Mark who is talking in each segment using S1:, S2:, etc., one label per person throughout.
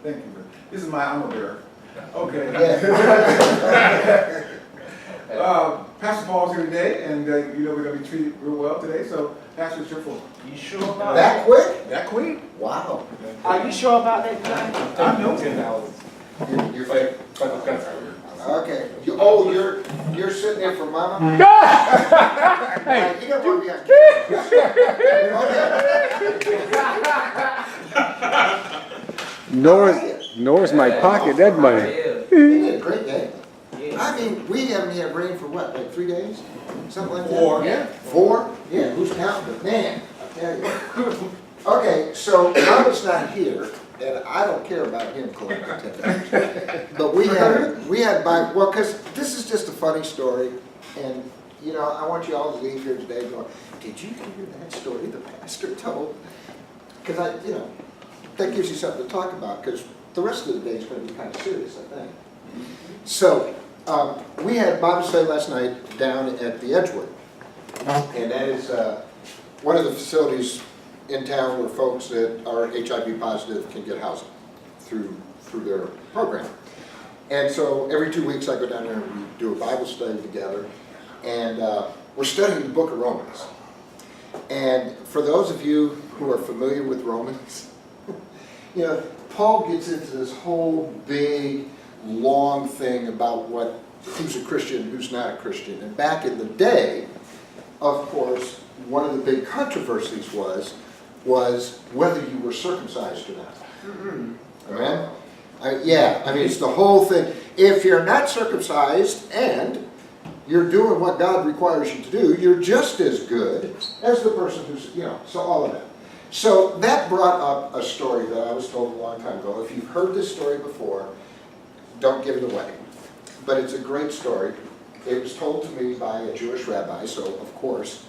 S1: Thank you. This is my armor bearer. Okay.
S2: Yeah.
S1: Pastor Paul's here today, and you know we're going to be treated real well today. So, Pastor, it's your fault.
S3: You sure about
S2: That quick?
S1: That quick?
S2: Wow.
S3: Are you sure about that, John?
S1: I know.
S2: You're fake. Okay. You're sitting there for Mama?
S4: Hey,
S2: You don't want to be on camera.
S4: Nor's my pocket, that money.
S2: You did a great day. I mean, we haven't had rain for what, like 3 days? Something like that?
S1: 4. Yeah.
S2: 4? Yeah, who's counting? But man, I tell you. Okay, so Mama's not here, and I don't care about him collecting $10. But we had well, because this is just a funny story, and you know, I want you all to leave here today going, did you hear that story the pastor told? Because that gives you something to talk about, because the rest of the day is going to be kind of serious, I think. So, we had Bible study last night down at the Edgewood, and that is one of the facilities in town where folks that are HIV positive can get housing through their program. And so every 2 weeks I go down there and we do a Bible study together, and we're studying the book of Romans. And for those of you who are familiar with Romans, you know, Paul gets into this whole big, long thing about who's a Christian, who's not a Christian. And back in the day, of course, one of the big controversies was whether you were circumcised or not. Amen? Yeah, I mean, it's the whole thing. If you're not circumcised and you're doing what God requires you to do, you're just as good as the person who's, so all of that. So that brought up a story that I was told a long time ago. If you've heard this story before, don't give it away. But it's a great story. It was told to me by a Jewish rabbi, so of course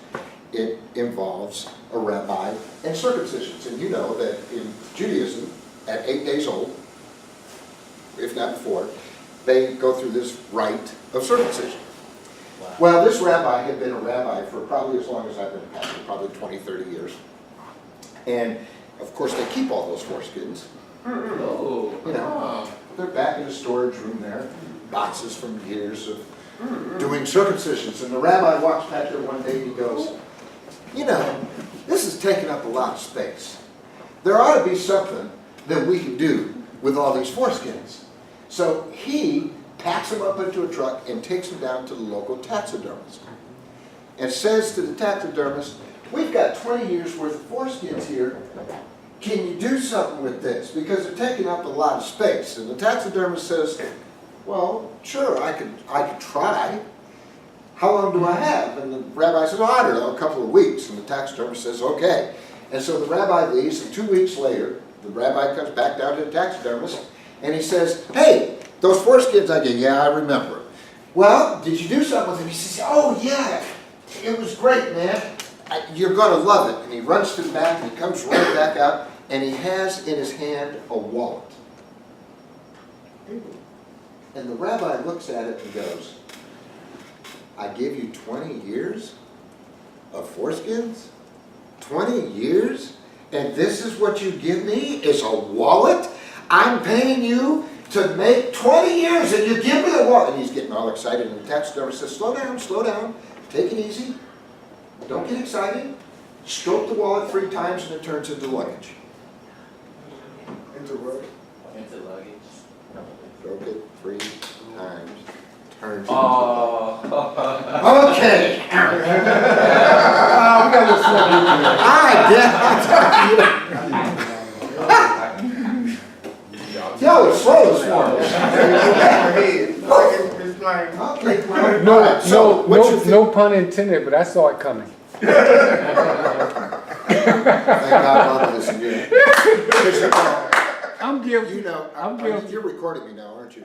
S2: it involves a rabbi and circumcisions. And you know that in Judaism, at 8 days old, if not before, they go through this rite of circumcision. Wow. Well, this rabbi had been a rabbi for probably as long as I've been a pastor, probably 20, 30 years. And of course they keep all those foreskins. They're back in the storage room there, boxes from years of doing circumcisions. And the rabbi walks back there one day and he goes, this is taking up a lot of space. There ought to be something that we can do with all these foreskins. So he packs them up into a truck and takes them down to the local taxidermist. And says to the taxidermist, we've got 20 years worth of foreskins here. Can you do something with this? Because they're taking up a lot of space. And the taxidermist says, well, sure, I could try. How long do I have? And the rabbi says, I don't know, a couple of weeks. And the taxidermist says, okay. And so the rabbi leaves, and 2 weeks later, the rabbi comes back down to the taxidermist, and he says, hey, those foreskins I gave you, yeah, I remember. Well, did you do something with them? He says, oh, yeah, it was great, man. You're going to love it. And he runs to the back, and he comes right back out, and he has in his hand a wallet. And the rabbi looks at it and goes, I gave you 20 years of foreskins? 20 years? And this is what you give me is a wallet? I'm paying you to make 20 years and you give me the wallet. And he's getting all excited, and the taxidermist says, slow down, take it easy. Don't get excited. Stroke the wallet 3 times and it turns into luggage. Into what? Into luggage. Stroke it 3 times. Turns into luggage. Okay.
S1: We got a little slow here.
S2: Y'all are slow this morning. Okay,
S4: No pun intended, but I saw it coming.
S2: Thank God Mama isn't here.
S4: I'm guilty.
S2: I'm guilty. You're recording me now, aren't you?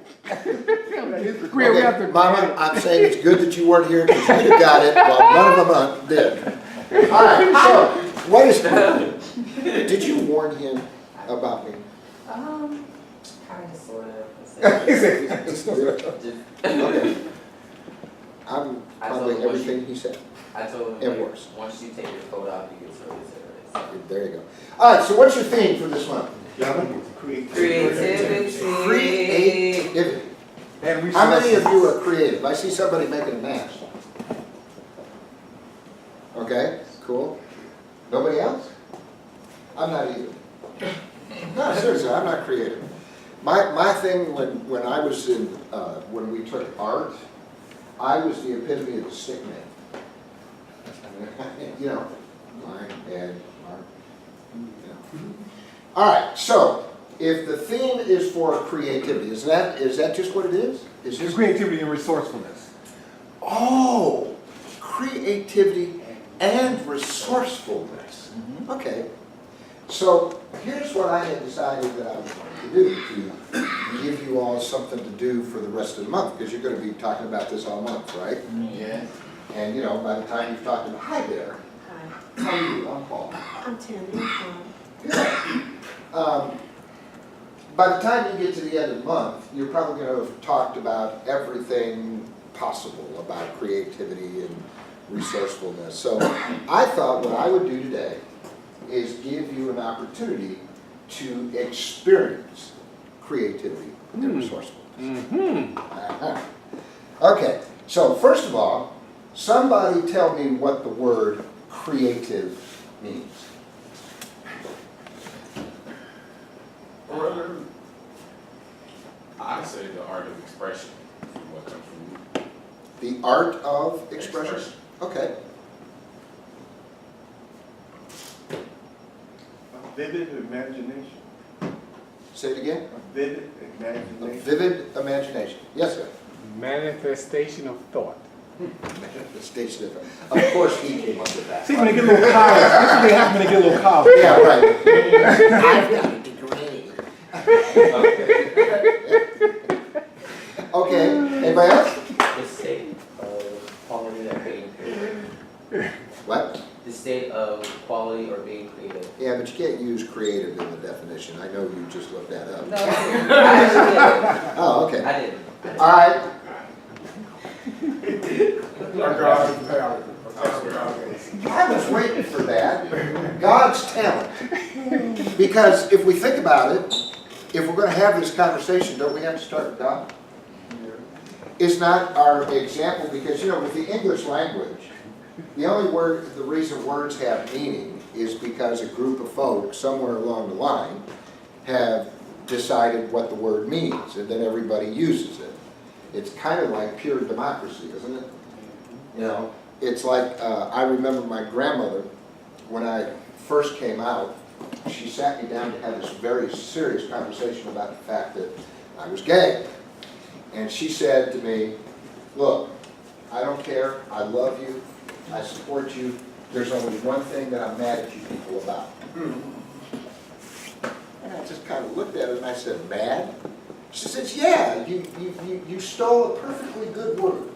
S4: We have to.
S2: Mama, I'm saying it's good that you weren't here because you'd have got it while none of them did. All right, so, what is did you warn him about me?
S5: Kind of, sort of.
S2: Okay. I'm probably everything he said.
S5: I told him,
S2: and worse.
S5: Once you take your coat off, you get service.
S2: There you go. All right, so what's your theme for this month? Gentlemen?
S5: Creativity.
S2: Creativity.
S1: And
S2: How many of you are creative? I see somebody making a mask. Okay, cool. Nobody else? I'm not either. No, seriously, I'm not creative. My thing when I was in, when we took art, I was the epitome of the stick man. You know, line and art. You know. All right, so if the theme is for creativity, is that just what it is? Is
S1: It's
S2: this
S1: creativity and resourcefulness.
S2: Oh, creativity and resourcefulness. Okay, so here's what I had decided that I was going to do to give you all something to do for the rest of the month, because you're going to be talking about this all month, right?
S3: Yeah.
S2: And you know, by the time you've talked about, hi there,
S6: Hi,
S2: how are you? I'm Paul.
S6: I'm Tammy, I'm fine.
S2: Yeah. By the time you get to the end of the month, you're probably going to have talked about everything possible about creativity and resourcefulness. So I thought what I would do today is give you an opportunity to experience creativity and resourcefulness. Okay, so first of all, somebody tell me what the word creative means.
S7: I say the art of expression, from what comes from
S2: The art of expression? Okay.
S8: A vivid imagination.
S2: Say it again.
S8: A vivid
S2: A
S8: imagination.
S2: vivid imagination. Yes, sir.
S4: Manifestation of thought.
S2: Manifestation of course he came up with that.
S1: See, when they get a little college, this is what they happen when they get a little college.
S2: Yeah, right. I've got a degree. Okay, anybody else?
S9: The state of quality or being creative.
S2: What?
S9: The state of quality or being creative.
S2: Yeah, but you can't use creative in the definition. I know you just looked that up.
S9: No, I actually
S2: Oh,
S9: did.
S2: okay.
S9: I did.
S2: All right. I was waiting for that. God's talent. Because if we think about it, if we're going to have this conversation, don't we have to start with God? Is not our example, because you know, with the English language, the reason words have meaning is because a group of folks somewhere along the line have decided what the word means, and then everybody uses it. It's kind of like pure democracy, isn't it? You know, it's like, I remember my grandmother, when I first came out, she sat me down to have this very serious conversation about the fact that I was gay. And she said to me, look, I don't care, I love you, I support you, there's only one thing that I'm mad at you people about. And I just kind of looked at her and I said, mad? She says, yeah, you stole a perfectly good word.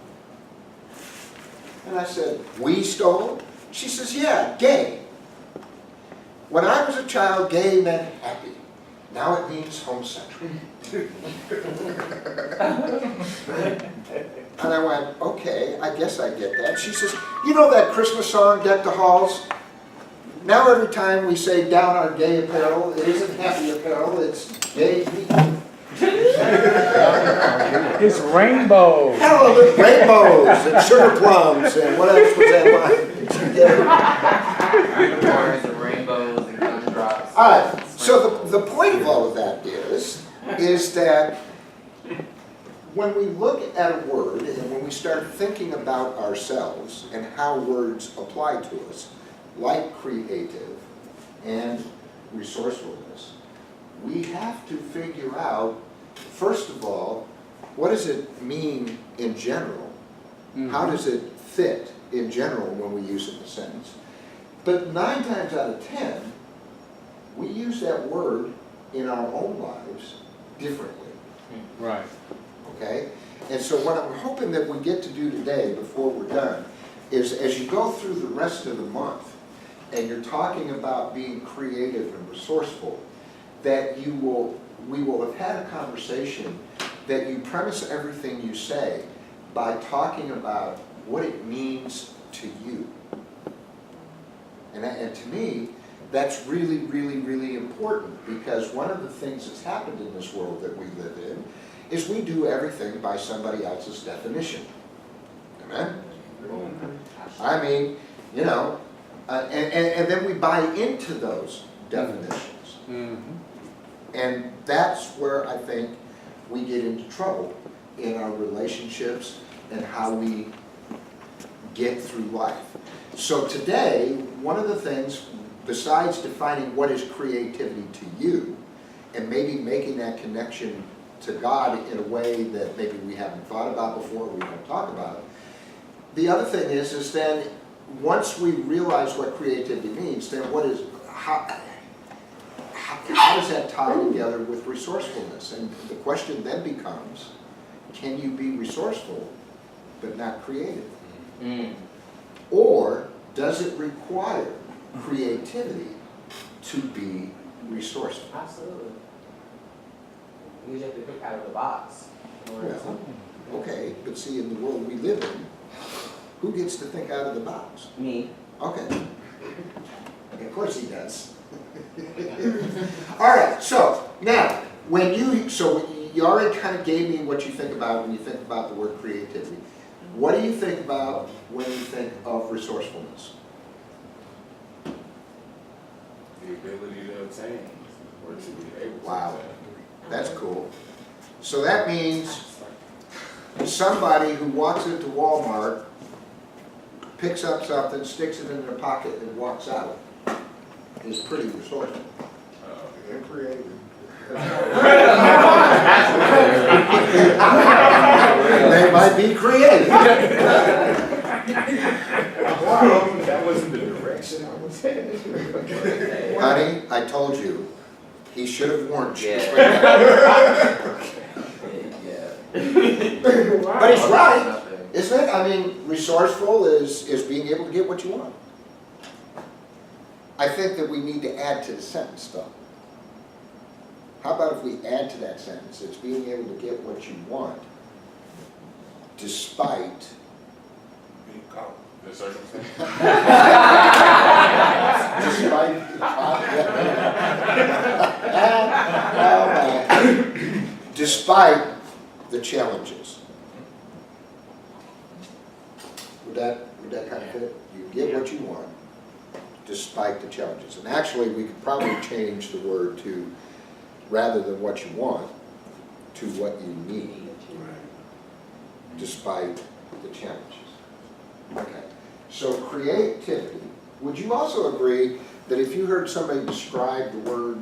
S2: And I said, we stole? She says, yeah, gay. When I was a child, gay meant happy. Now it means homosexual. And I went, okay, I guess I get that. She says, you know that Christmas song, Deck the Halls? Now every time we say down our gay apparel, it isn't happy apparel, it's gay people.
S4: It's rainbow.
S2: Hallelujah, rainbows and sugar plums and what else was that line?
S9: Unicorns and rainbows and gumdrops.
S2: All right, so the point of all of that is that when we look at a word and when we start thinking about ourselves and how words apply to us, like creative and resourcefulness, we have to figure out, first of all, what does it mean in general? How does it fit in general when we use it in a sentence? But 9 times out of 10, we use that word in our own lives differently.
S4: Right.
S2: Okay? And so what I'm hoping that we get to do today before we're done is as you go through the rest of the month and you're talking about being creative and resourceful, that we will have had a conversation that you premise everything you say by talking about what it means to you. And to me, that's really, really, really important, because one of the things that's happened in this world that we live in is we do everything by somebody else's definition. Amen? I mean, you know, and then we buy into those definitions. And that's where I think we get into trouble in our relationships and how we get through life. So today, one of the things, besides defining what is creativity to you, and maybe making that connection to God in a way that maybe we haven't thought about before, we don't talk about, the other thing is then once we realize what creativity means, then what is, how does that tie together with resourcefulness? And the question then becomes, can you be resourceful but not creative? Or does it require creativity to be resourceful?
S5: Absolutely. You just have to think out of the box.
S2: Well, okay, but see, in the world we live in, who gets to think out of the box?
S5: Me.
S2: Okay. Of course he does. All right, so now, you already kind of gave me what you think about when you think about the word creativity. What do you think about when you think of resourcefulness?
S7: The ability to obtain, or to be able to
S2: Wow.
S7: obtain.
S2: That's cool. So that means somebody who walks into Walmart, picks up something, sticks it in their pocket, and walks out is pretty resourceful.
S1: They're creative.
S2: They might be creative.
S7: That wasn't the direction I was headed.
S2: Honey, I told you, he should have warned you. But he's right, isn't it? I mean, resourceful is being able to get what you want. I think that we need to add to the sentence, though. How about if we add to that sentence, it's being able to get what you want despite
S7: The circumstance.
S2: despite the challenges. Would that kind of fit? You get what you want despite the challenges. And actually, we could probably change the word to, rather than what you want, to what you need, despite the challenges. Okay, so creativity. Would you also agree that if you heard somebody describe the word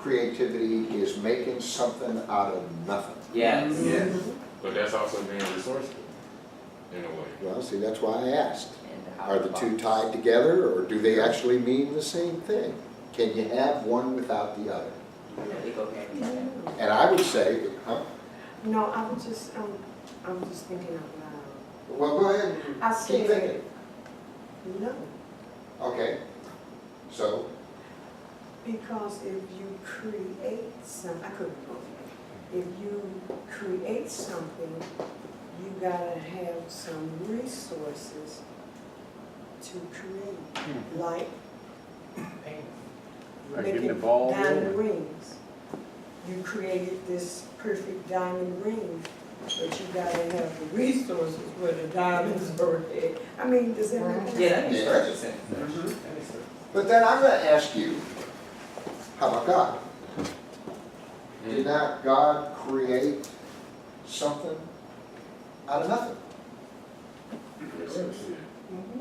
S2: creativity is making something out of nothing?
S5: Yes.
S7: Yes. But that's also being resourceful, in a way.
S2: Well, see, that's why I asked.
S5: And how
S2: Are the two tied together, or do they actually mean the same thing? Can you have one without the other?
S5: They go hand in hand.
S2: And I would say,
S6: No, I was just thinking out loud.
S2: well, go ahead
S6: I
S2: and keep
S6: said,
S2: thinking.
S6: no,
S2: Okay, so,
S6: because if you create something, I couldn't go. If you create something, you gotta have some resources to create, like
S4: Like getting the
S6: making
S4: ball
S6: diamond
S4: rolling.
S6: rings. You created this perfect diamond ring, but you gotta have the resources where the diamonds are at. I mean, does that make sense?
S5: Yeah, that makes
S2: Yeah.
S5: perfect sense. That makes perfect.
S2: but then I'm gonna ask you, how about God? Did not God create something out of nothing?
S7: Yes, it is.
S6: Mhm.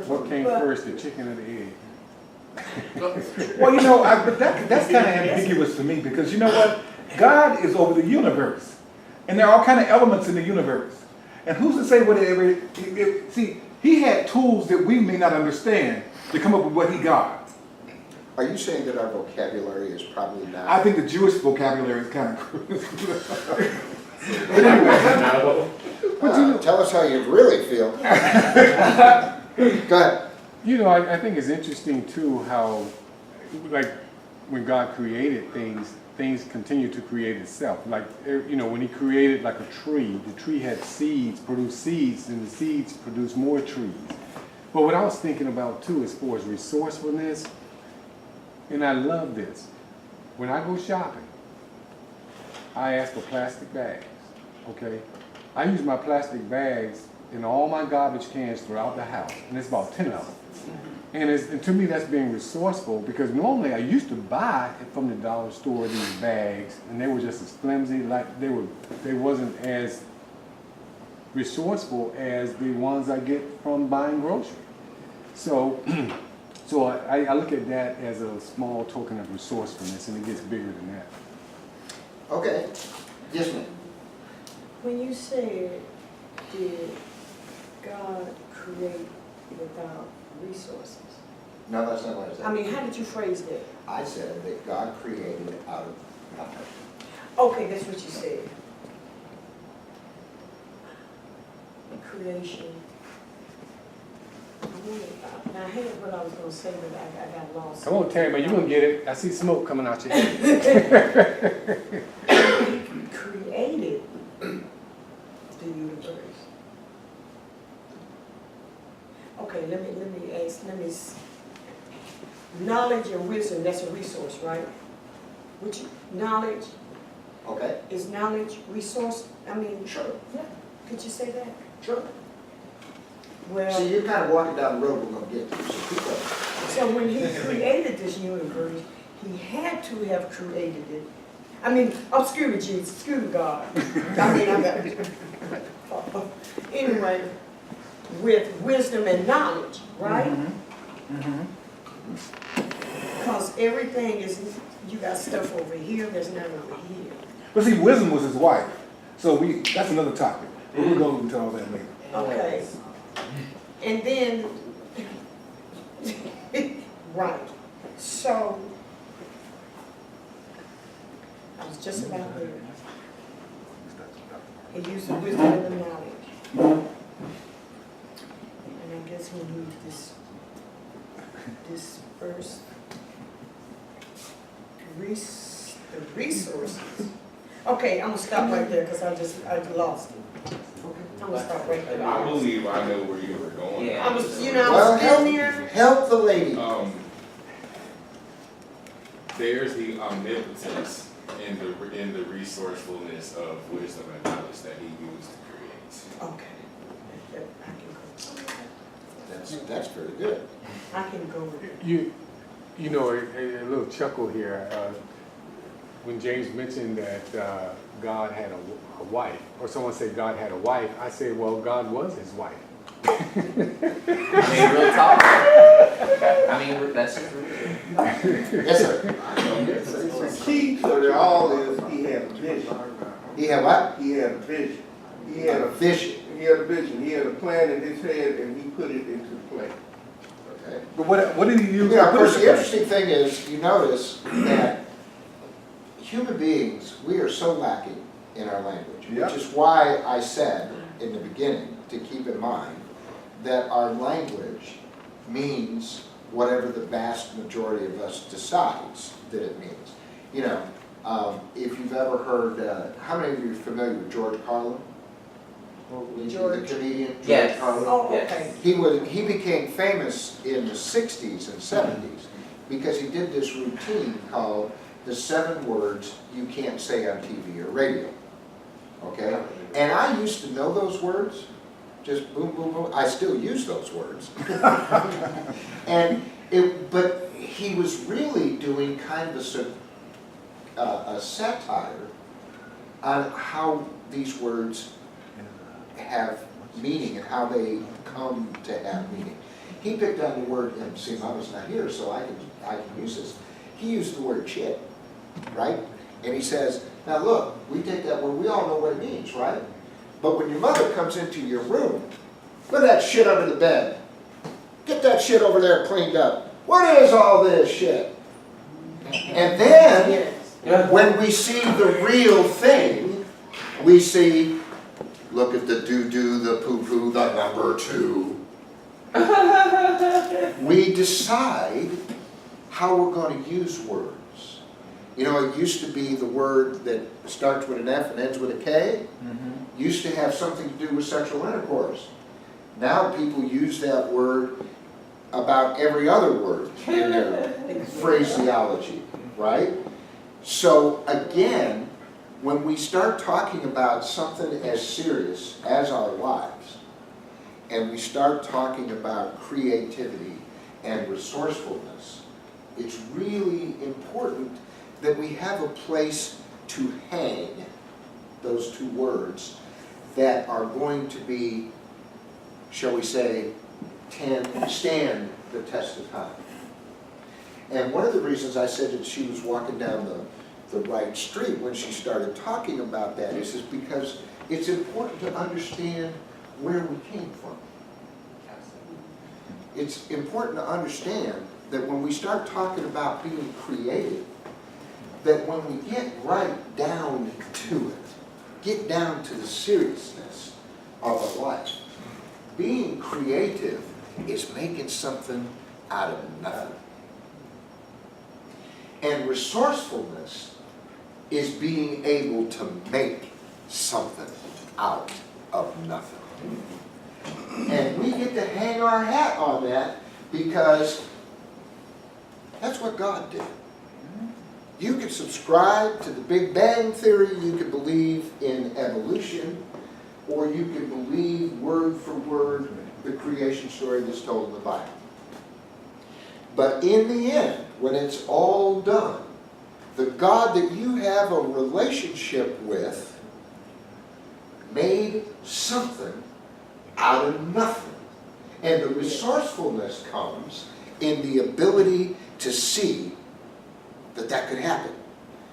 S4: What came
S6: But-
S4: first, the chicken or the egg?
S8: Well, you know, but that's kind of ambiguous to me, because you know what? God is over the universe, and there are all kind of elements in the universe. And who's to say whatever? See, he had tools that we may not understand to come up with what he got.
S2: Are you saying that our vocabulary is probably not?
S8: I think the Jewish vocabulary is kind of.
S2: Tell us how you really feel. Go ahead.
S4: You know, I think it's interesting too how, like, when God created things things continue to create itself. Like, you know, when he created like a tree, the tree had seeds, produced seeds, and the seeds produced more trees. But what I was thinking about too, as far as resourcefulness, and I love this, when I go shopping, I ask for plastic bags, okay? I use my plastic bags in all my garbage cans throughout the house, and it's about 10 of them. And to me, that's being resourceful, because normally I used to buy from the dollar store these bags, and they were just as flimsy, like they wasn't as resourceful as the ones I get from buying groceries. So, so I look at that as a small token of resourcefulness, and it gets bigger than that.
S2: Okay, yes, ma'am.
S6: When you said, did God create without resources?
S2: No, that's not what I said.
S6: I mean, how did you phrase that?
S2: I said that God created out of nothing.
S6: Okay, that's what you said. Creation. Now, I had what I was gonna say, but I got lost.
S4: Come on, Terry, man, you're gonna get it. I see smoke coming out your head.
S6: He created the universe. Okay, let me ask, knowledge and wisdom, that's a resource, right? Which, knowledge,
S2: Okay,
S6: is knowledge resource? I mean,
S2: sure,
S6: yeah, could you say that?
S2: sure.
S6: Well,
S2: See, you're kind of walking down the road we're gonna get to, so keep going.
S6: so when he created this universe, he had to have created it. I mean, excuse me, Jesus, excuse me, God. I mean, I got it. Anyway, with wisdom and knowledge, right? Because everything is, you got stuff over here, there's none over here.
S8: But see, wisdom was his wife. So that's another topic. But we'll go into all that later.
S6: Okay. And then, right, so, I was just about there. He used the wisdom and the knowledge. And I guess we need this first, the resources. Okay, I'm gonna stop right there, because I lost it. I'm gonna stop right there.
S7: I believe I know where you were going.
S5: Yeah.
S6: I was, you know, I
S2: Well,
S6: was still there.
S2: help the lady.
S7: There's the omnipotence in the resourcefulness of wisdom and knowledge that he used to create.
S6: Okay. I can go.
S2: That's very good.
S6: I can go with it.
S4: You know, a little chuckle here. When James mentioned that God had a wife, or someone said God had a wife, I say, well, God was his wife.
S5: I mean, real talk. I mean, that's true.
S2: Yes, sir.
S10: The key to it all is he had a vision.
S2: He had what?
S10: He had a vision. He had a
S2: Vision.
S10: He had a vision. He had a plan in his head, and he put it into play.
S2: Okay.
S8: But what did he use?
S2: Yeah,
S8: to
S2: of
S8: put
S2: course,
S8: it
S2: the
S8: in?
S2: interesting thing is, you notice that human beings, we are so lacking in our language,
S8: Yep.
S2: which is why I said in the beginning to keep in mind that our language means whatever the vast majority of us decides that it means. You know, if you've ever heard, how many of you are familiar with George Carlin?
S6: George.
S2: The comedian, George
S5: Yes.
S2: Carlin?
S6: Oh,
S5: Yes.
S6: okay.
S2: He became famous in the 60s and 70s because he did this routine called the 7 words you can't say on TV or radio. Okay? And I used to know those words, just boom, boom, boom. I still use those words. But he was really doing kind of a satire on how these words have meaning and how they come to have meaning. He picked on the word, and see, Mama's not here, so I can use this. He used the word shit, right? And he says, now look, we take that word, we all know what it means, right? But when your mother comes into your room, put that shit under the bed. Get that shit over there cleaned up. What is all this shit? And then, when we see the real thing, we see, look at the doo-doo, the poo-poo, the number 2. We decide how we're going to use words. You know, it used to be the word that starts with an F and ends with a K, used to have something to do with sexual intercourse. Now people use that word about every other word in their phraseology, right? So again, when we start talking about something as serious as our lives, and we start talking about creativity and resourcefulness, it's really important that we have a place to hang those two words that are going to be, shall we say, stand the test of time. And one of the reasons I said that she was walking down the right street when she started talking about that is because it's important to understand where we came from. It's important to understand that when we start talking about being creative, that when we get right down to it, get down to the seriousness of our life, being creative is making something out of nothing. And resourcefulness is being able to make something out of nothing. And we get to hang our hat on that because that's what God did. You can subscribe to the Big Bang Theory, you can believe in evolution, or you can believe word for word the creation story that's told in the Bible. But in the end, when it's all done, the God that you have a relationship with made something out of nothing. And the resourcefulness comes in the ability to see that that could happen.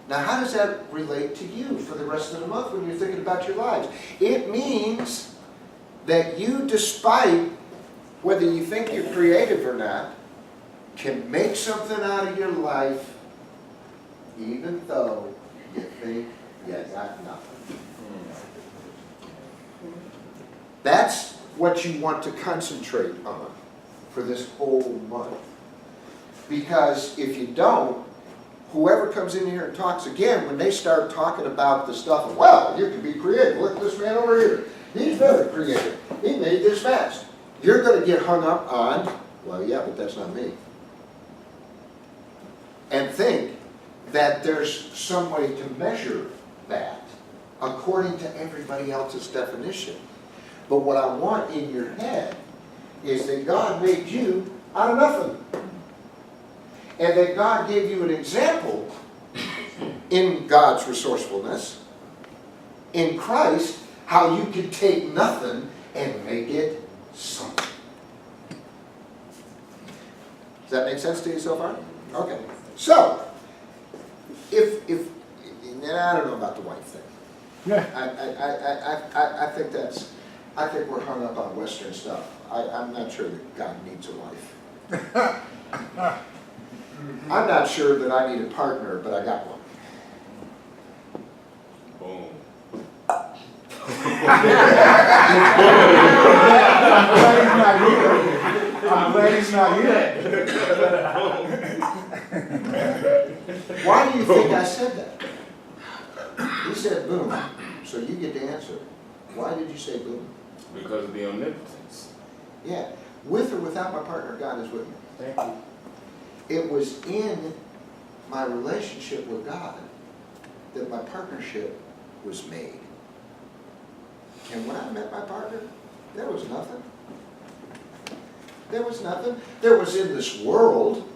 S2: Now, how does that relate to you for the rest of the month when you're thinking about your lives? It means that you, despite whether you think you're creative or not, can make something out of your life even though you think you got nothing. That's what you want to concentrate on for this whole month. Because if you don't, whoever comes in here and talks again, when they start talking about the stuff of, well, you can be creative. Look at this man over here. He's very creative. He made this mask. You're going to get hung up on, well, yeah, but that's not me. And think that there's some way to measure that according to everybody else's definition. But what I want in your head is that God made you out of nothing. And that God gave you an example in God's resourcefulness, in Christ, how you can take nothing and make it something. Does that make sense to you so far? Okay. So, if and I don't know about the wife thing.
S4: Yeah.
S2: I think we're hung up on Western stuff. I'm not sure that God needs a wife. I'm not sure that I need a partner, but I got one.
S7: Boom.
S1: I'm glad he's not here.
S2: Why do you think I said that? He said boom, so you get to answer. Why did you say boom?
S7: Because of the omnipotence.
S2: Yeah, with or without my partner, God is with me.
S9: Thank you.
S2: It was in my relationship with God that my partnership was made. And when I met my partner, there was nothing. There was nothing. There was in this world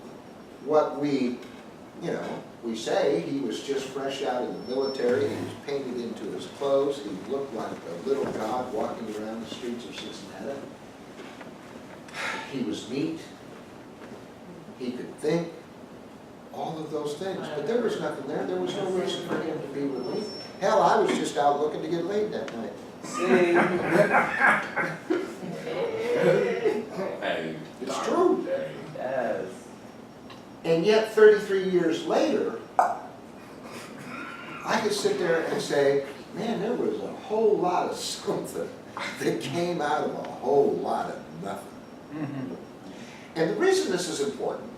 S2: what we say. He was just fresh out of the military. He was painted into his clothes. He looked like a little god walking around the streets of Cincinnati. He was neat. He could think. All of those things. But there was nothing there. There was no reason for him to be with me. Hell, I was just out looking to get laid that night.
S7: Hey,
S2: It's true.
S9: Yes.
S2: And yet, 33 years later, I could sit there and say, man, there was a whole lot of something that came out of a whole lot of nothing.
S8: Mm-hmm.
S2: And the reason this is important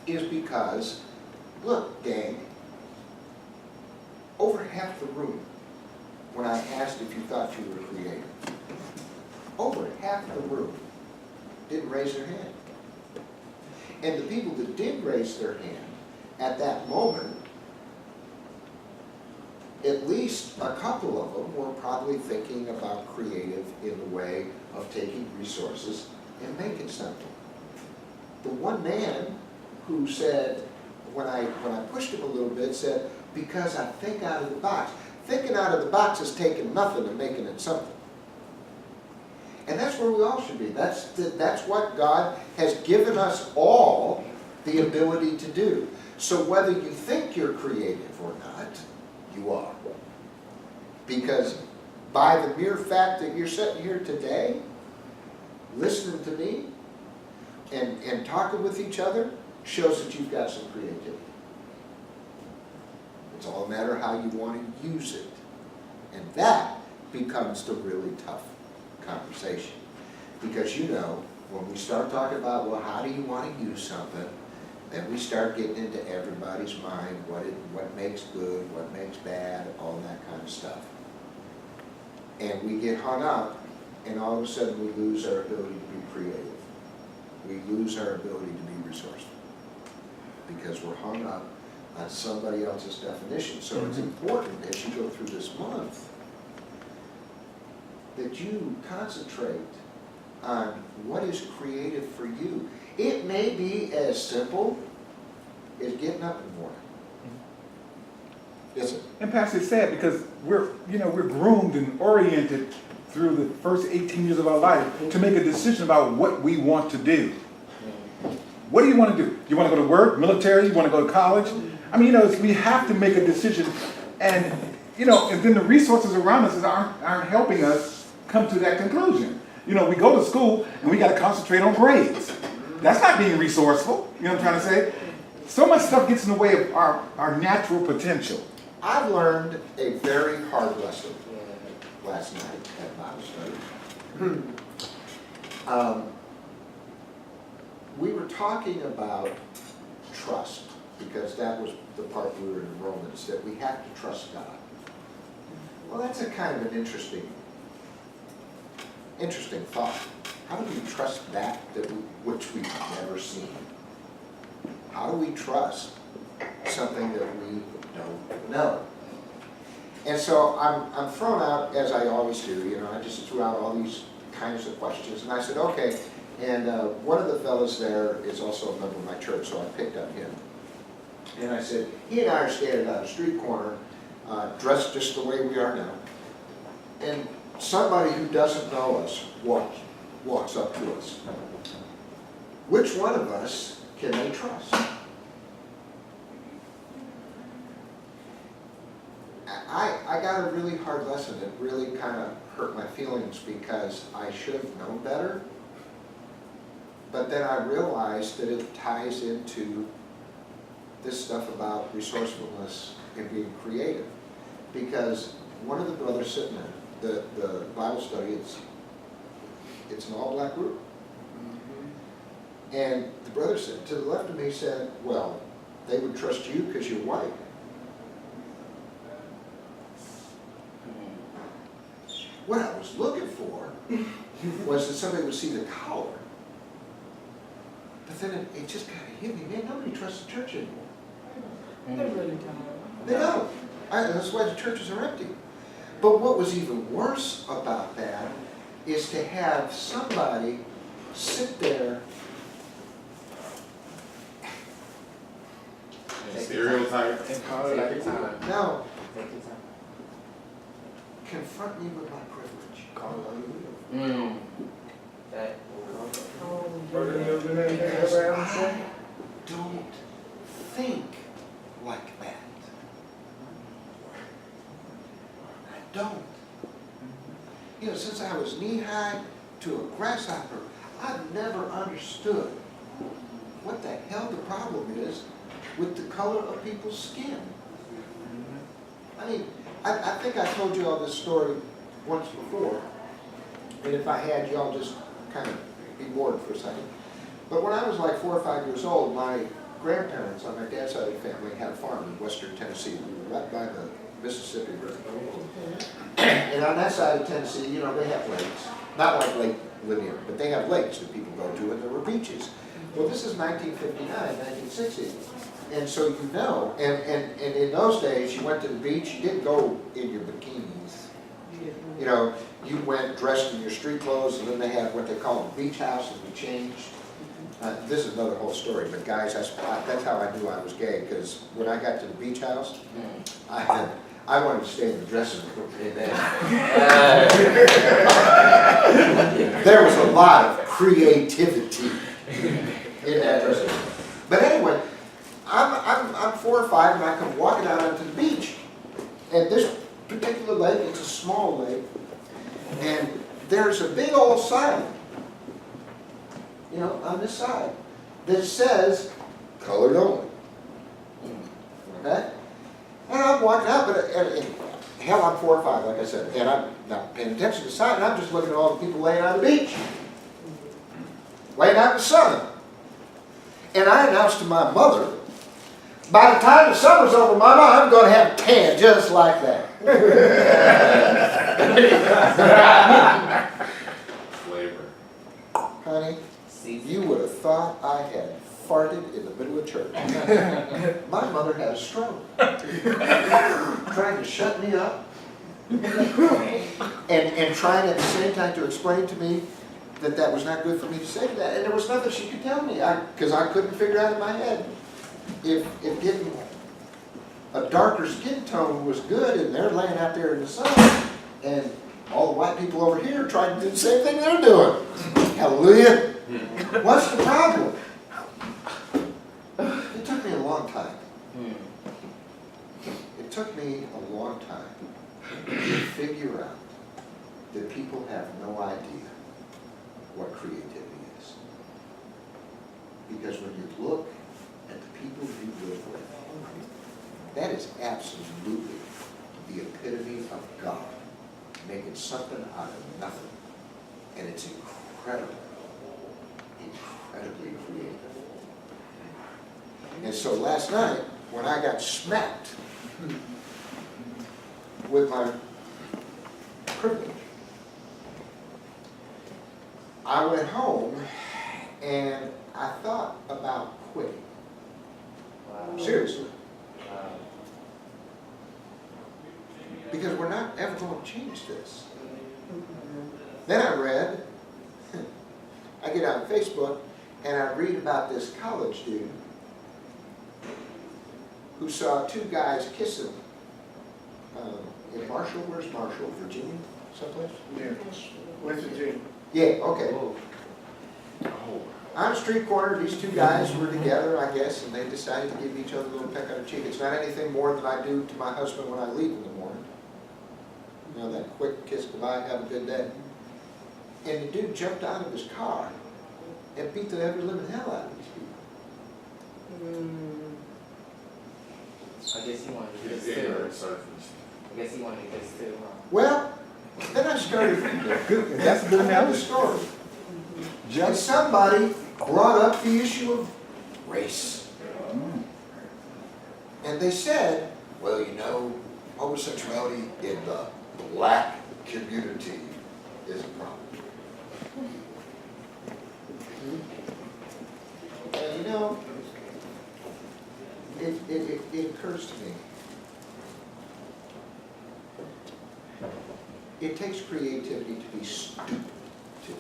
S2: is because, look, gang, over half the room, when I asked if you thought you were creative, over half the room didn't raise their hand. And the people that did raise their hand at that moment, at least a couple of them were probably thinking about creative in the way of taking resources and making something. The one man who said, when I pushed him a little bit, said, because I think out of the box. Thinking out of the box is taking nothing and making it something. And that's where we all should be. That's what God has given us all the ability to do. So whether you think you're creative or not, you are. Because by the mere fact that you're sitting here today, listening to me, and talking with each other, shows that you've got some creativity. It's all a matter of how you want to use it. And that becomes the really tough conversation. Because you know, when we start talking about, well, how do you want to use something, then we start getting into everybody's mind, what makes good, what makes bad, all that kind of stuff. And we get hung up, and all of a sudden we lose our ability to be creative. We lose our ability to be resourceful. Because we're hung up on somebody else's definition. So it's important as you go through this month that you concentrate on what is creative for you. It may be as simple as getting up in the morning. Yes, sir.
S8: And Pastor, it's sad because we're groomed and oriented through the first 18 years of our life to make a decision about what we want to do. What do you want to do? You want to go to work, military? You want to go to college? I mean, we have to make a decision, and and then the resources around us aren't helping us come to that conclusion. We go to school and we got to concentrate on grades. That's not being resourceful. You know what I'm trying to say? So much stuff gets in the way of our natural potential.
S2: I've learned a very hard lesson last night at Bible study. We were talking about trust, because that was the part we were in Romans, that we have to trust God. Well, that's a kind of an interesting thought. How do we trust that which we've never seen? How do we trust something that we don't know? And so I'm thrown out, as I always do, I just threw out all these kinds of questions, and I said, okay, and one of the fellows there is also a member of my church, so I picked up him. And I said, he and I are standing on a street corner, dressed just the way we are now, and somebody who doesn't know us walks up to us. Which one of us can they trust? I got a really hard lesson. It really kind of hurt my feelings because I should have known better. But then I realized that it ties into this stuff about resourcefulness and being creative. Because one of the brothers sitting there, the Bible study, it's an all-black group. And the brother said, to the left of me said, well, they would trust you because you're white. What I was looking for was that somebody would see the collar. But then it just kind of hit me, man, nobody trusts the church anymore.
S6: They really don't.
S2: They don't. That's why the churches are empty. But what was even worse about that is to have somebody sit there.
S7: Stereotype.
S2: Now, confront me with my privilege. Hallelujah.
S9: That
S2: I don't think like that. I don't. Since I was knee-high to a grasshopper, I've never understood what the hell the problem is with the color of people's skin. I mean, I think I told you all this story once before, and if I had, you all just kind of be bored for a second. But when I was like 4 or 5 years old, my grandparents on my dad's side of the family had a farm in western Tennessee. We were right by Mississippi River. And on that side of Tennessee, you know, they have lakes. Not like Lake Lanier, but they have lakes that people go to, and there were beaches. Well, this is 1959, 1960. And so you know, and in those days, you went to the beach, you didn't go in your bikinis. You know, you went dressed in your street clothes, and then they had what they called the beach house, and we changed. This is another whole story, but guys, that's how I knew I was gay, because when I got to the beach house, I wanted to stay in the dressing room. There was a lot of creativity in that dressing room. But anyway, I'm 4 or 5, and I come walking out onto the beach. And this particular lake, it's a small lake, and there's a big old sign, you know, on this side, that says, colored only. Okay? And I'm walking out, but hell, I'm 4 or 5, like I said, and I'm not paying attention to the sign, and I'm just looking at all the people laying on the beach, laying out in the sun. And I announced to my mother, by the time the summer's over, Mama, I'm going to have a tan just like that.
S7: Flavor.
S2: Honey, you would have thought I had farted in the middle of church. My mother had a stroke. Trying to shut me up. And trying at the same time to explain to me that that was not good for me to say that. And there was nothing she could tell me, because I couldn't figure out in my head if getting a darker skin tone was good, and they're laying out there in the sun, and all the white people over here trying to do the same thing they're doing. Hallelujah. What's the problem? It took me a long time. It took me a long time to figure out that people have no idea what creativity is. Because when you look at the people you live with, that is absolutely the epitome of God, making something out of nothing. And it's incredible, incredibly creative. And so last night, when I got smacked with my privilege, I went home and I thought about quitting. Seriously. Because we're not ever going to change this. Then I read, I get on Facebook and I read about this college student who saw 2 guys kissing in Marshall. Where's Marshall? Virginia? Someplace?
S10: Yeah. West Virginia.
S2: Yeah, okay. On a street corner, these 2 guys were together, I guess, and they decided to give each other a little peck on the cheek. It's not anything more than I do to my husband when I leave in the morning. You know, that quick kiss goodbye, have a good day. And the dude jumped out of his car and beat the ever living hell out of these people.
S5: I guess he wanted to get
S7: It's
S5: still.
S7: ignorant surface.
S5: I guess he wanted to get still.
S2: Well, then I started
S8: Good, that's a good
S2: the
S8: analogy.
S2: story. And
S8: Just,
S2: somebody brought up the issue of race. And they said, well, you know, homosexuality in the black community is a problem. And you know, it occurs to me, it takes creativity to be stupid, too.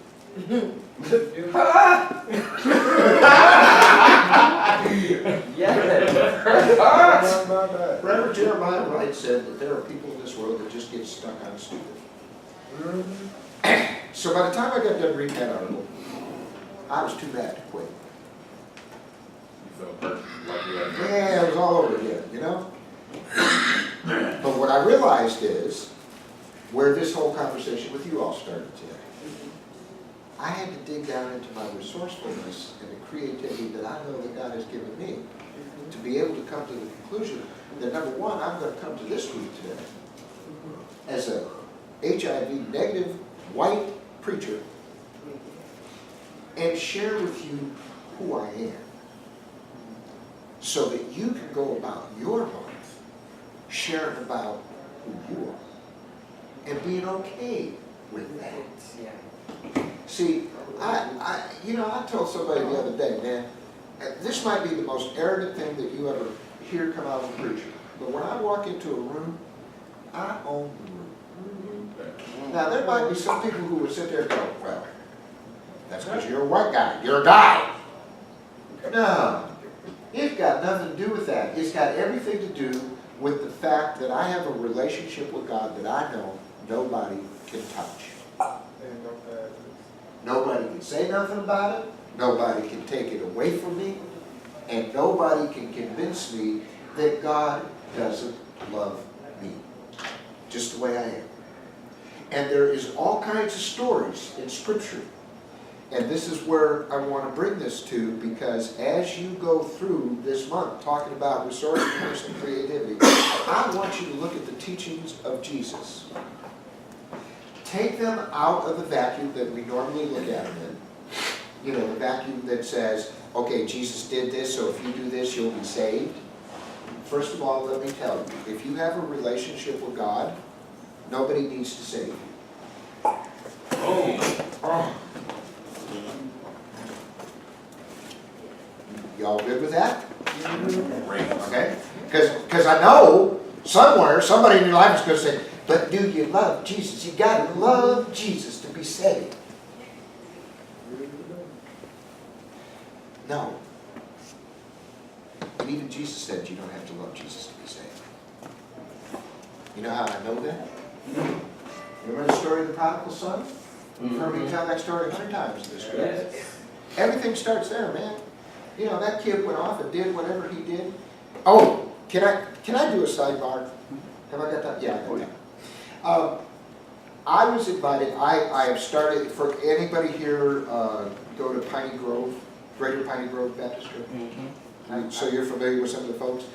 S2: Reverend Jeremiah Wright said that there are people in this world that just get stuck on stupid. So by the time I got done reading that article, I was too bad to quit.
S7: You felt perfect, like you had.
S2: Yeah, it was all over again, you know? But what I realized is, where this whole conversation with you all started today, I had to dig down into my resourcefulness and the creativity that I know that God has given me to be able to come to the conclusion that, number one, I'm going to come to this group today as a HIV negative white preacher and share with you who I am so that you can go about your life sharing about who you are and being okay with that.
S3: Yeah.
S2: See, I told somebody the other day, man, this might be the most arrogant thing that you ever hear come out of a preacher, but when I walk into a room, I own the room. Now, there might be some people who would sit there and go, well, that's because you're a white guy. You're a guy. No, it's got nothing to do with that. It's got everything to do with the fact that I have a relationship with God that I know nobody can touch. Nobody can say nothing about it. Nobody can take it away from me. And nobody can convince me that God doesn't love me. Just the way I am. And there is all kinds of stories in Scripture. And this is where I want to bring this to, because as you go through this month talking about resourcefulness and creativity, I want you to look at the teachings of Jesus. Take them out of the vacuum that we normally look at them in. You know, the vacuum that says, okay, Jesus did this, so if you do this, you'll be saved. First of all, let me tell you, if you have a relationship with God, nobody needs to save you. Oh. Y'all good with that? Okay? Because I know somewhere, somebody in your life is going to say, but do you love Jesus? You got to love Jesus to be saved. No. And even Jesus said you don't have to love Jesus to be saved. You know how I know that? You remember the story of the prodigal son? You've heard me tell that story 100 times in this script.
S3: Yes.
S2: Everything starts there, man. You know, that kid went off and did whatever he did. Oh, can I do a sidebar? Have I got that? Yeah, I got that. I was invited, I have started, for anybody here go to Piney Grove, Greater Piney Grove Baptist Church? So you're familiar with some of the folks?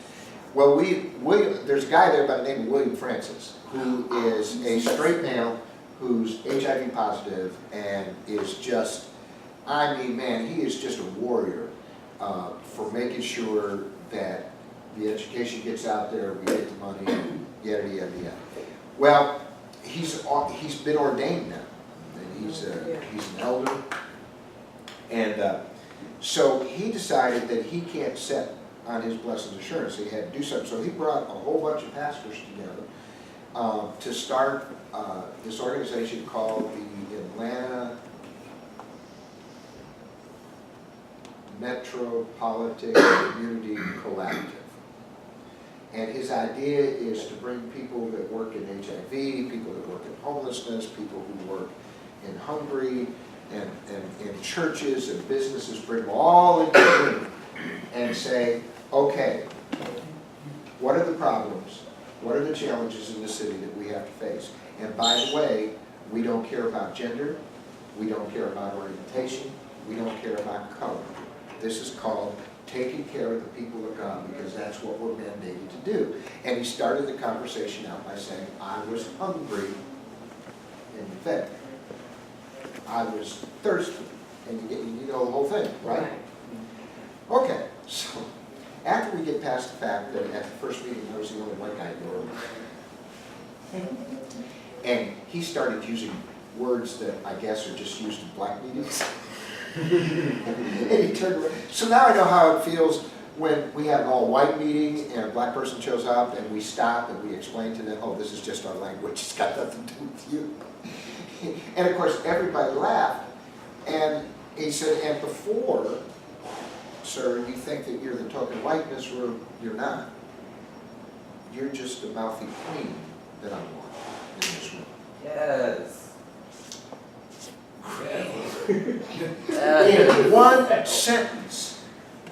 S2: Well, there's a guy there by the name of William Francis, who is a straight male who's HIV positive and is just, I mean, man, he is just a warrior for making sure that the education gets out there, we get the money, yada, yada, yada. Well, he's been ordained now, and he's an elder, and so he decided that he can't sit on his blessed assurance. He had to do something. So he brought a whole bunch of pastors together to start this organization called the Atlanta Metropolitan Community Collaborative. And his idea is to bring people that work in HIV, people that work in homelessness, people who work in Hungary, and in churches and businesses, bring them all into the room and say, okay, what are the problems? What are the challenges in the city that we have to face? And by the way, we don't care about gender, we don't care about orientation, we don't care about color. This is called taking care of the people of God, because that's what we're mandated to do. And he started the conversation out by saying, I was hungry and you fed me. I was thirsty, and you know the whole thing, right? Okay, so after we get past the fact that at the first meeting I was the only white guy in the room, and he started using words that I guess are just used in black meetings. And he turned around. So now I know how it feels when we have an all-white meeting and a black person shows up and we stop and we explain to them, oh, this is just our language, it's got nothing to do with you. And of course, everybody laughed. And he said, and before, sir, you think that you're the token white in this room, you're not. You're just a mouthy queen that I want in this room.
S5: Yes.
S2: In one sentence,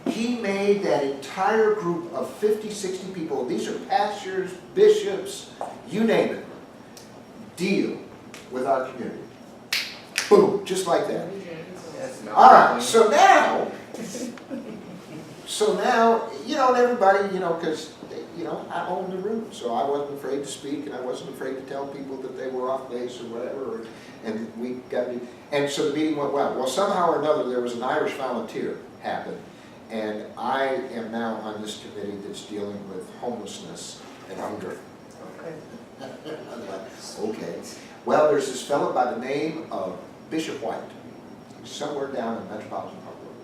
S2: he made that entire group of 50, 60 people, these are pastors, bishops, you name it, deal with our community. Boom, just like that. All right, so now, you know, and everybody, you know, because, you know, I owned the room, so I wasn't afraid to speak, and I wasn't afraid to tell people that they were off base or whatever, and we got to, and so the meeting went well. Well, somehow or another, there was an Irish volunteer happened, and I am now on this committee that's dealing with homelessness and hunger.
S6: Okay.
S2: I'm like, okay. Well, there's this fellow by the name of Bishop White, somewhere down in Metropolitan Park Road.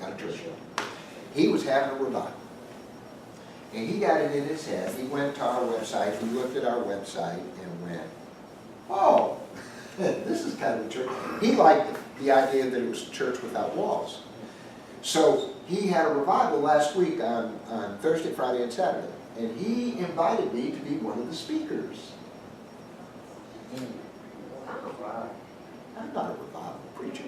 S2: Got a church. He was having a revival. And he got it in his head. He went to our website, he looked at our website and went, oh, this is kind of a church. He liked the idea that it was a church without walls. So he had a revival last week on Thursday, Friday, and Saturday. And he invited me to be one of the speakers.
S9: Wow.
S2: I'm not a revival preacher.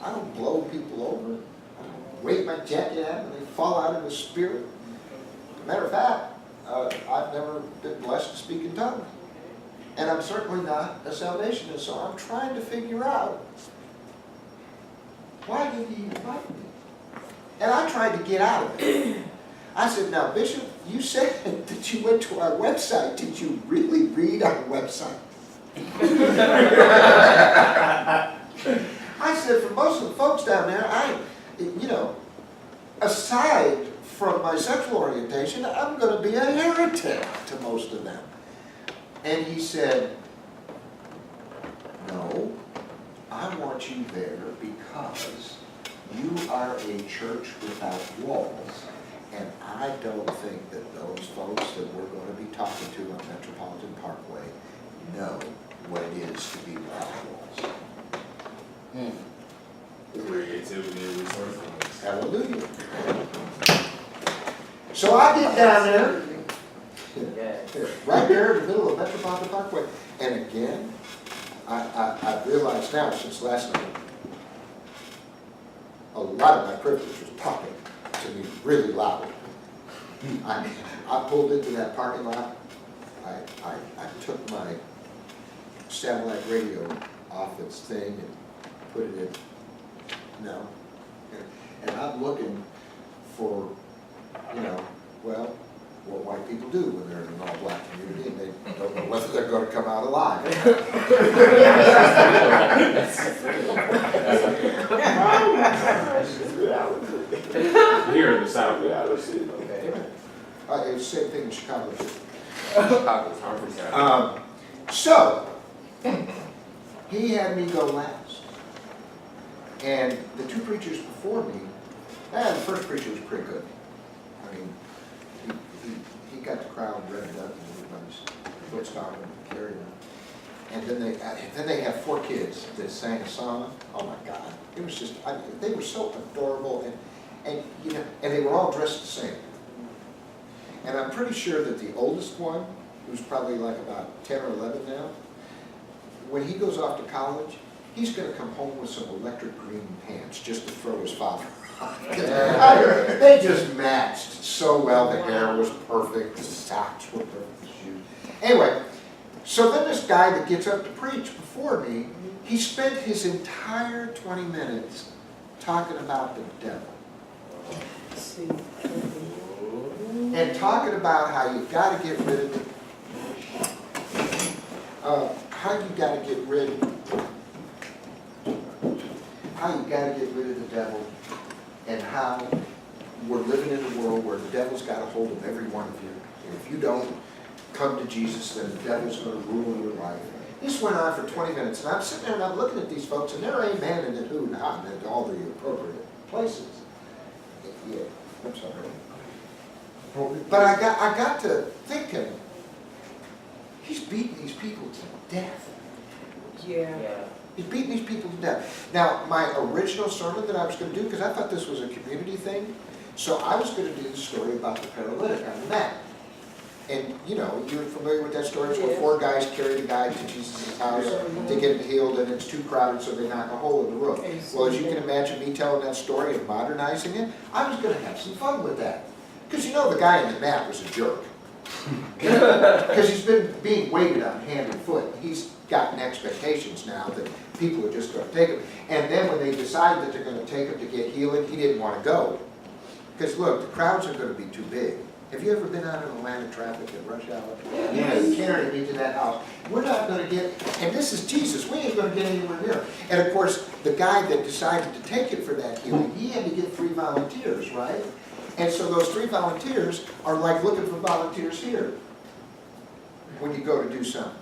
S2: I don't blow people over. I don't wave my jacket at them and they fall out in the spirit. Matter of fact, I've never been blessed to speak in tongues. And I'm certainly not a salvationist, so I'm trying to figure out, why did he invite me? And I tried to get out of it. I said, now Bishop, you said that you went to our website. Did you really read our website? I said, for most of the folks down there, aside from my sexual orientation, I'm going to be a heretic to most of them. And he said, no, I want you there because you are a church without walls. And I don't think that those folks that we're going to be talking to on Metropolitan Parkway know what it is to be without walls.
S7: Creativity and resourcefulness.
S2: Hallelujah. So I get down there, right there in the middle of Metropolitan Parkway, and again, I've realized now since last night, a lot of my privilege was talking to me really loud. I pulled into that parking lot, I took my satellite radio off its thing and put it in, and I'm looking for, what white people do when they're in an all-black community and they don't know whether they're going to come out alive.
S7: Here in the South.
S2: It's the same thing in Chicago too.
S7: Chicago's Harvard.
S2: So, he had me go last. And the two preachers before me, the first preacher was pretty good. I mean, he got the crowd revved up and everybody's foot stomping and carrying them. And then they had 4 kids that sang a song. Oh my God. It was just, they were so adorable and they were all dressed the same. And I'm pretty sure that the oldest one, who's probably like about 10 or 11 now, when he goes off to college, he's going to come home with some electric green pants just to throw his father off. They just matched so well. The hair was perfect, the socks were perfect, the shoes. Anyway, so then this guy that gets up to preach before me, he spent his entire 20 minutes talking about the devil.
S6: See.
S2: And talking about how you got to get rid of the devil, and how we're living in a world where the devil's got a hold of every one of you. And if you don't come to Jesus, then the devil's going to rule your life. This went on for 20 minutes, and I'm sitting there and I'm looking at these folks, and they're amen and who and how and all the appropriate places. Yeah, I'm sorry. But I got to thinking, he's beating these people to death.
S6: Yeah.
S2: He's beating these people to death. Now, my original sermon that I was going to do, because I thought this was a community thing, so I was going to do the story about the paralytic on the mat. And, you're familiar with that story? It's where 4 guys carried a guy to Jesus' house to get him healed, and it's too crowded, so they knock a hole in the roof. Well, as you can imagine me telling that story and modernizing it, I was going to have some fun with that. Because the guy in the mat was a jerk. Because he's been being waited on hand and foot. He's gotten expectations now that people are just going to take him. And then when they decide that they're going to take him to get healing, he didn't want to go. Because look, the crowds are going to be too big. Have you ever been out in Atlanta traffic at rush hour? Yes. Carrying me to that house. We're not going to get, and this is Jesus, we ain't going to get anywhere near. And of course, the guy that decided to take it for that healing, he had to get 3 volunteers, right? And so those 3 volunteers are like looking for volunteers here. when you go to do something.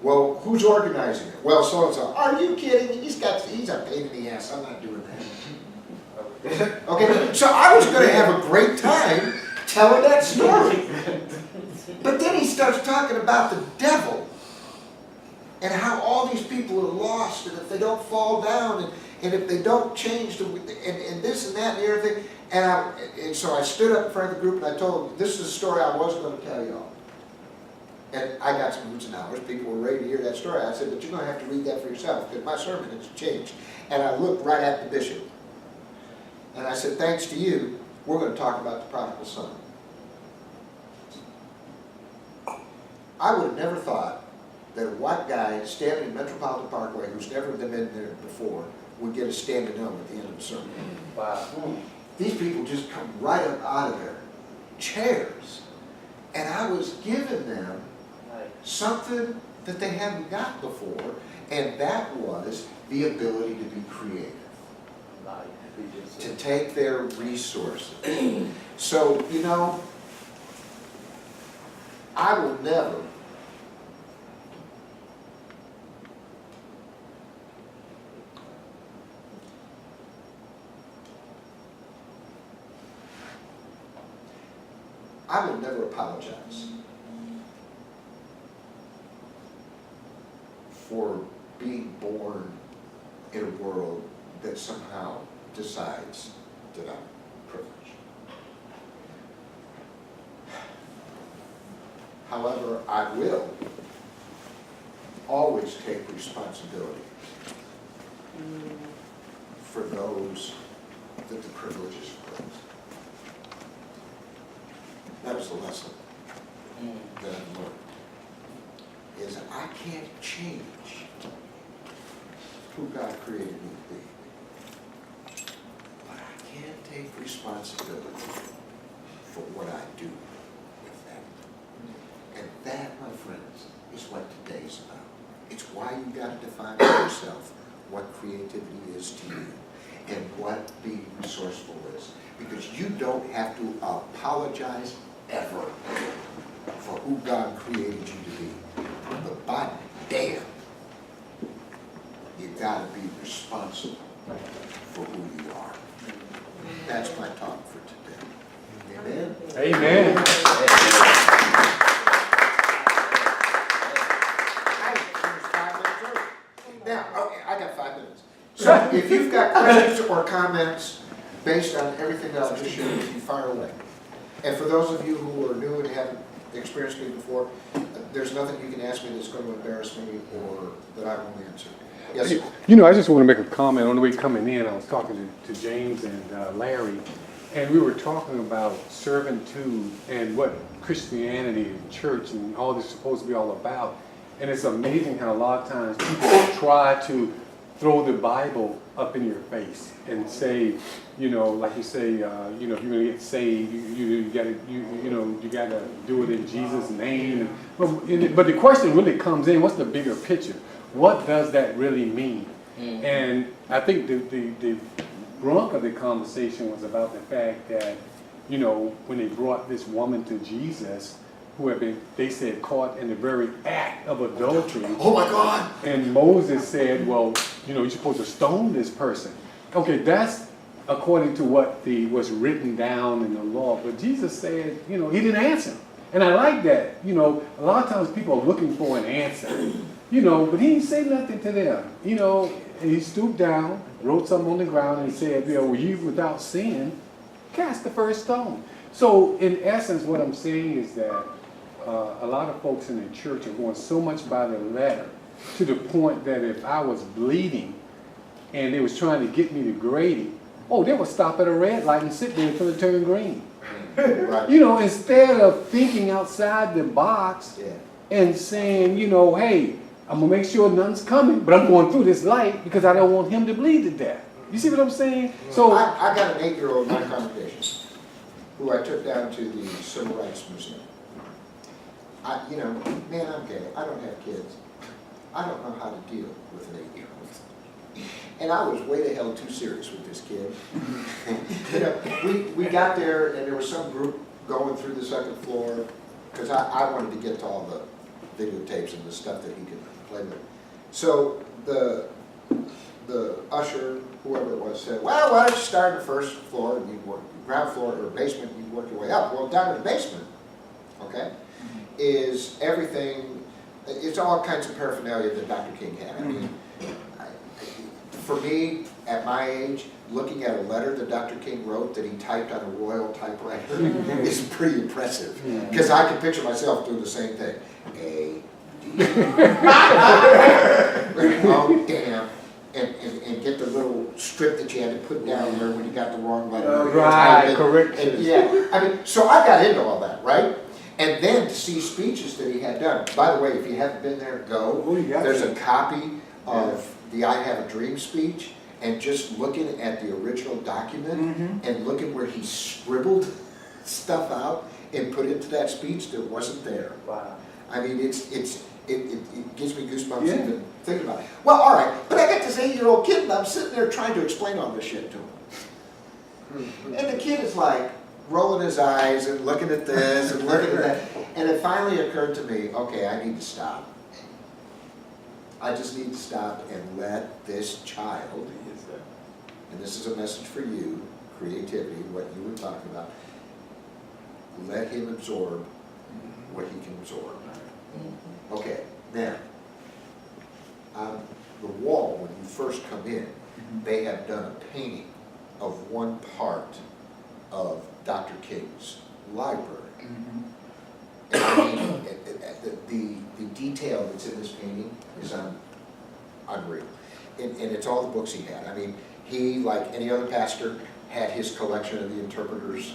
S2: Well, who's organizing it? Well, so-and-so. Are you kidding? He's a pain in the ass. I'm not doing that. Okay, so I was going to have a great time telling that story. But then he starts talking about the devil and how all these people are lost, and if they don't fall down, and if they don't change, and this and that and everything. And so I stood up in front of the group and I told them, this is a story I wasn't going to tell y'all. And I got some hoots and hours. People were ready to hear that story. I said, but you're going to have to read that for yourself because my sermon has changed. And I looked right at the bishop. And I said, thanks to you, we're going to talk about the prodigal son. I would have never thought that a white guy standing in Metropolitan Parkway who's never been there before would get a standing O at the end of the sermon.
S9: Wow.
S2: These people just come right up out of their chairs. And I was giving them something that they hadn't got before, and that was the ability to be creative. To take their resources. So, you know, I will never apologize for being born in a world that somehow decides that I'm privileged. However, I will always take responsibility for those that the privilege is for. That was the lesson that I've learned, is I can't change who God created me to be. But I can take responsibility for what I do with that. And that, my friends, is what today's about. It's why you got to define for yourself what creativity is to you and what being resourceful is. Because you don't have to apologize ever for who God created you to be. But by damn, you gotta be responsible for who you are. That's my talk for today. Amen?
S4: Amen.
S2: Now, okay, I got 5 minutes. So if you've got questions or comments based on everything that I'll just share with you, fire away. And for those of you who are new and haven't experienced me before, there's nothing you can ask me that's going to embarrass me or that I won't answer. Yes, sir.
S4: You know, I just want to make a comment. On the way coming in, I was talking to James and Larry, and we were talking about servitude and what Christianity and church and all this is supposed to be all about. And it's amazing how a lot of times people try to throw the Bible up in your face and say, you know, like you say, you know, if you're gonna get saved, you gotta do it in Jesus' name. But the question really comes in: what's the bigger picture? What does that really mean? Mm-hmm. And I think the brunt of the conversation was about the fact that, you know, when they brought this woman to Jesus, who had been, they said, caught in the very act of adultery.
S2: Oh my God!
S4: And Moses said, well, you know, you're supposed to stone this person. Okay, that's according to what was written down in the law. But Jesus said, you know, he didn't answer. And I like that. You know, a lot of times people are looking for an answer. You know, but he didn't say nothing to them. You know, he stooped down, wrote something on the ground, and he said, you know, were you without sin? Cast the first stone. So in essence, what I'm saying is that a lot of folks in the church are going so much by the letter to the point that if I was bleeding and they was trying to get me to Grady, they would stop at a red light and sit there until it turned green.
S2: Right.
S4: You know, instead of thinking outside the box and saying, you know, hey, I'm going to make sure nothing's coming, but I'm going through this light because I don't want him to bleed to death. You see what I'm saying? So
S2: I got an 8-year-old in my congregation who I took down to the Civil Rights Museum. You know, man, I'm gay. I don't have kids. I don't know how to deal with an 8-year-old. And I was way the hell too serious with this kid. You know, we got there and there was some group going through the second floor because I wanted to get to all videotapes and the stuff that he could play with. So the usher, whoever it was, said, well, why don't you start on the first floor and you work, ground floor or basement, and you work your way up. Well, down in the basement, okay, is everything, it's all kinds of paraphernalia that Dr. King had. I mean, for me, at my age, looking at a letter that Dr. King wrote that he typed on a royal typewriter is pretty impressive. Because I can picture myself doing the same thing. A, D. Oh, damn. And get the little strip that you had to put down there when you got the wrong letter.
S4: Right, correct.
S2: Yeah, I mean, so I got into all that, right? And then to see speeches that he had done. By the way, if you haven't been there, go.
S1: Oh, you got
S2: There's
S1: to.
S2: a copy of the I Have a Dream speech, and just looking at the original document and looking where he scribbled stuff out and put into that speech that wasn't there.
S9: Wow.
S2: I mean, it gives me goosebumps even thinking about it. Well, all right, but I got this 8-year-old kid, and I'm sitting there trying to explain all this shit to him. And the kid is like rolling his eyes and looking at this and looking at that. And it finally occurred to me, okay, I need to stop. I just need to stop and let this child, and this is a message for you, creativity, what you were talking about, let him absorb what he can absorb. Okay, now, on the wall, when you first come in, they have done a painting of one part of Dr. King's library. And I mean, the detail that's in this painting is unreal. And it's all the books he had. I mean, he, like any other pastor, had his collection of the interpreters,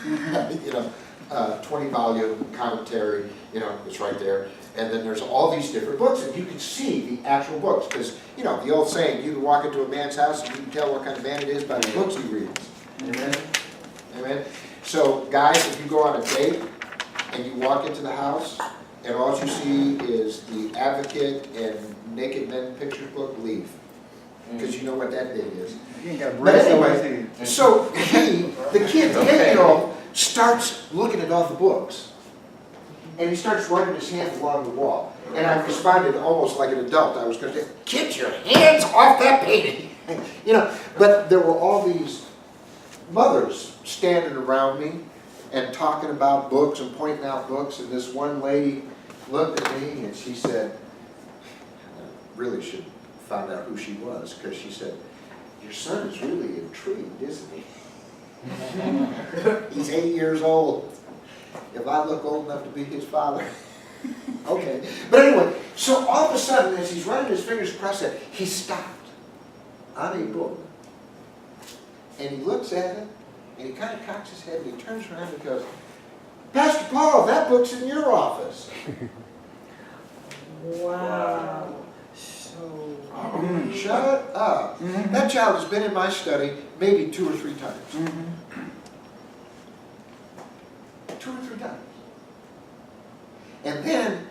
S2: you know, 20-volume commentary, you know, it's right there. And then there's all these different books, and you can see the actual books. Because, you know, the old saying, you can walk into a man's house and you can tell what kind of man it is by the books he reads. Amen? Amen? So, guys, if you go on a date and you walk into the house and all you see is the Advocate and Naked Men picture book, leave. Because you know what that thing is.
S1: You ain't got
S2: But
S1: bread
S2: anyway, so the kid, the 8-year-old, starts looking at all the books. And he starts running his hand along the wall. And I responded almost like an adult. I was going to say, get your hands off that painting. You know, but there were all these mothers standing around me and talking about books and pointing out books. And this one lady looked at me and she said, I really should find out who she was, because she said, your son is really intrigued, isn't he? He's 8 years old. If I look old enough to be his father. Okay. But anyway, so all of a sudden, as he's running his fingers across that, he stopped on a book. And he looks at it, and he kind of cocks his head, and he turns around and goes, Pastor Paul, that book's in your office.
S6: Wow. So,
S2: Oh, shut up. That child has been in my study maybe 2 or 3 times. 2 or 3 times. And then,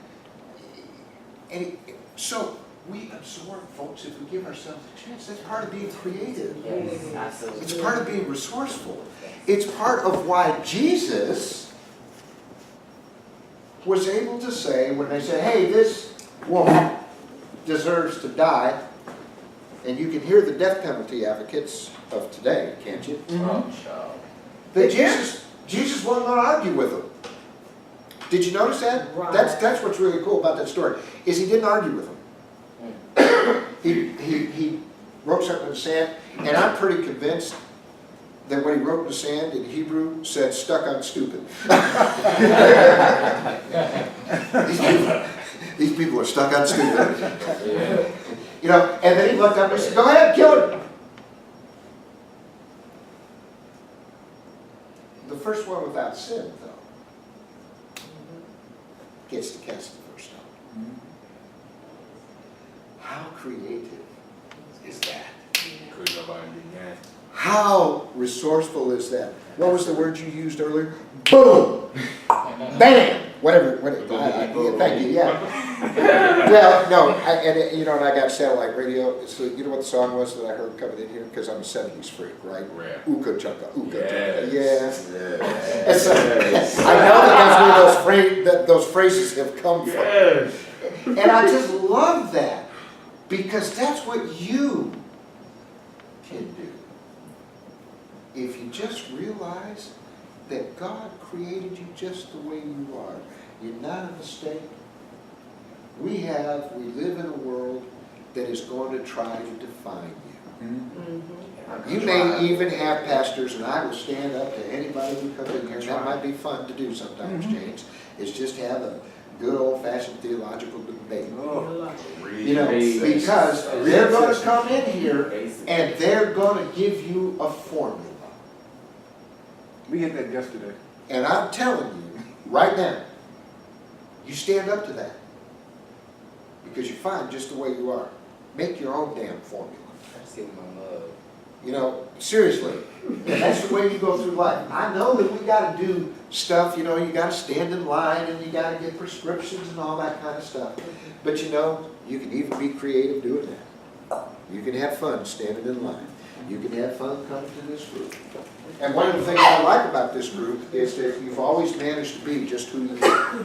S2: so we absorb, folks, if we give ourselves a chance. That's part of being creative.
S5: Yes, absolutely.
S2: It's part of being resourceful. It's part of why Jesus was able to say, when they said, hey, this woman deserves to die, and you can hear the death penalty advocates of today, can't you?
S5: Oh, child.
S2: That Jesus wasn't going to argue with them. Did you notice that?
S6: Right.
S2: That's what's really cool about that story, is he didn't argue with them. He wrote something in the sand, and I'm pretty convinced that what he wrote in the sand in Hebrew said stuck on stupid. These people are stuck on stupid.
S5: Yeah.
S2: You know, and then he looked up and he said, go ahead, kill him. The first one without sin, though, gets to cast the first stone. How creative is that?
S7: Could nobody do that?
S2: How resourceful is that? What was the word you used earlier? Boom! Bam! Whatever. Yeah, thank you. Yeah. Well, no, and I got satellite radio. So you know what the song was that I heard coming in here? Because I'm a '70s freak, right?
S7: Rap.
S2: Ooka chunka, ooka chunka.
S7: Yes.
S2: Yes.
S7: Yes.
S2: I know that that's one of those those phrases have come from.
S10: Yes.
S2: And I just love that, because that's what you can do. If you just realize that God created you just the way you are. You're not a mistake. We live in a world that is going to try to define you.
S6: Mm-hmm.
S2: You may even have pastors, and I will stand up to anybody who comes in here, and that might be fun to do sometimes, James, is just have a good old-fashioned theological debate. You know, because they're going to come in here and they're going to give you a formula.
S8: We had that yesterday.
S2: And I'm telling you, right now, you stand up to that. Because you're fine just the way you are. Make your own damn formula.
S5: That's giving my love.
S2: You know, seriously. And that's the way you go through life. I know that we got to do stuff, you know, you got to stand in line and you got to get prescriptions and all that kind of stuff. But you know, you can even be creative doing that. You can have fun standing in line. You can have fun coming to this group. And one of the things I like about this group is that you've always managed to be just who you are.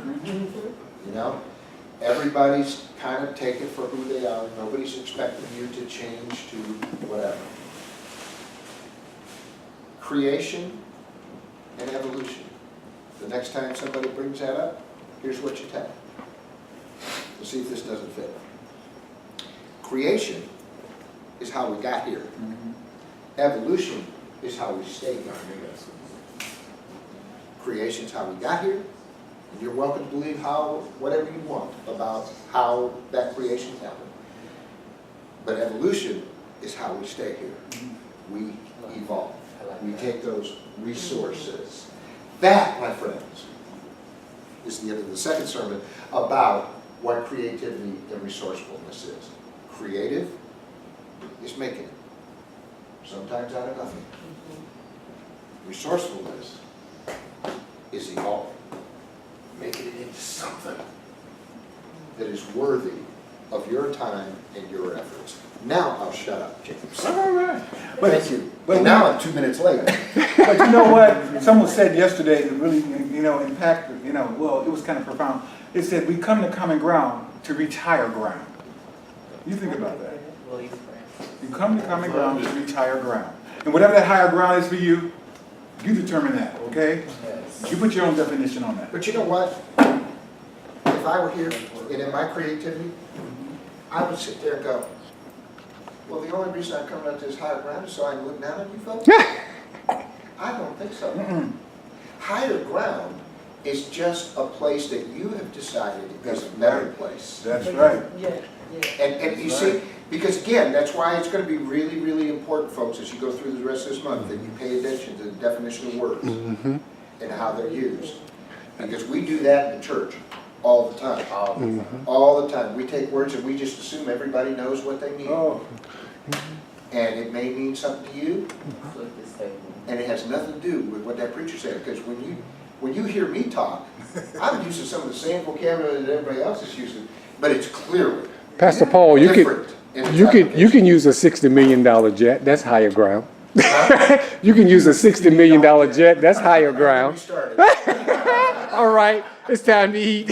S2: You know? Everybody's kind of taken for who they are. Nobody's expecting you to change to whatever. Creation and evolution. The next time somebody brings that up, here's what you tell them. Let's see if this doesn't fit. Creation is how we got here. Evolution is how we stay here. Creation is how we got here. And you're welcome to believe whatever you want about how that creation happened. But evolution is how we stay here. We evolve. We take those resources. That, my friends, is the end of the second sermon about what creativity and resourcefulness is. Creative is making it. Sometimes out of nothing. Resourcefulness is evolving. Making it into something that is worthy of your time and your efforts. Now I'll shut up, James.
S8: All right.
S2: Thank you.
S8: But
S2: And now I'm 2 minutes late.
S8: But you know what? Someone said yesterday that really, impacted, well, it was kind of profound. It said, we come to common ground to reach higher ground. You think about that. You come to common ground to reach higher ground. And whatever that higher ground is for you, you determine that, okay? You put your own definition on that.
S2: But you know what? If I were here and in my creativity, I would sit there and go, well, the only reason I'm coming up to this higher ground is so I can look down on you folks? I don't think so. Higher ground is just a place that you have decided is a better place.
S8: That's right.
S6: Yeah, yeah.
S2: And you see, because again, that's why it's going to be really, really important, folks, as you go through the rest of this month, that you pay attention to the definition of words and how they're used. Because we do that in the church all the time. All the time. We take words and we just assume everybody knows what they mean.
S8: Oh.
S2: And it may mean something to you, and it has nothing to do with what that preacher said. Because when you hear me talk, I'm using some of the same vocabulary that everybody else is using, but it's clearly
S4: Pastor Paul, you
S2: different.
S4: you can use a $60 million jet. That's higher ground. You can use a $60 million jet. That's higher ground. All right, it's time to eat.